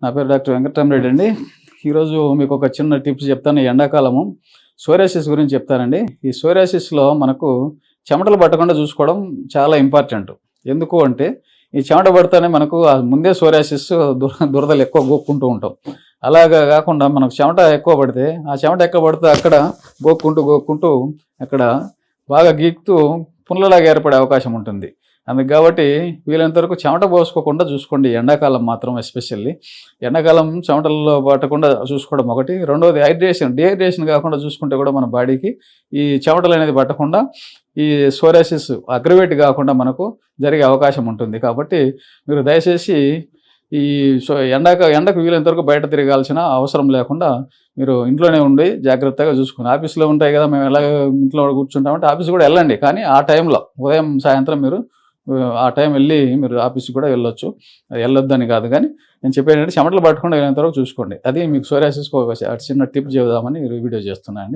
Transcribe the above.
నా పేరు డాక్టర్ వెంకటరామరెడ్డి అండి. ఈరోజు మీకు ఒక చిన్న టిప్స్ చెప్తాను. ఈ ఎండాకాలము సోరియాసిస్ గురించి చెప్తానండి. ఈ సోరియాసిస్‌లో మనకు చెమటలు పట్టకుండా చూసుకోవడం చాలా ఇంపార్టెంట్. ఎందుకు అంటే ఈ చెమట పడితేనే మనకు ముందే సోరియాసిస్ దురదలు ఎక్కువ గోక్కుంటూ ఉంటాం. అలాగా కాకుండా మనకు చెమట ఎక్కువ పడితే ఆ చెమట ఎక్కడ పడితే అక్కడ గోక్కుంటూ అక్కడ బాగా గీకుతూ పుండ్లలాగా ఏర్పడే అవకాశం ఉంటుంది. అందుకు కాబట్టి వీలైనంత వరకు చెమట పోసుకోకుండా చూసుకోండి. ఎండాకాలం మాత్రం ఎస్పెషల్లీ ఎండాకాలం చెమటల్లో పట్టకుండా చూసుకోవడం ఒకటి. రెండోది డీహైడ్రేషన్ కాకుండా చూసుకుంటే కూడా మన బాడీకి ఈ చెమటలు అనేది పట్టకుండా ఈ సోరియాసిస్ అగ్రవేట్ కాకుండా మనకు జరిగే అవకాశం ఉంటుంది. కాబట్టి మీరు దయచేసి ఈ ఎండకు వీలైనంత వరకు బయట తిరగాల్సిన అవసరం లేకుండా మీరు ఇంట్లోనే ఉండి జాగ్రత్తగా చూసుకోండి. ఆఫీస్లో ఉంటాయి కదా, మేము ఎలా ఇంట్లో కూర్చుంటామంటే ఆఫీస్ కూడా వెళ్ళండి, కానీ ఆ టైంలో ఉదయం సాయంత్రం మీరు ఆ టైం వెళ్ళి మీరు ఆఫీస్కి కూడా వెళ్ళొచ్చు. వెళ్ళొద్దని కాదు, కానీ నేను చెప్పేటంటే చెమటలు పట్టకుండా వెళ్ళేంత వరకు చూసుకోండి. అది మీకు సోరియాసిస్కి ఒక చిన్న టిప్ చెబుదామని వీడియో చేస్తున్నాను.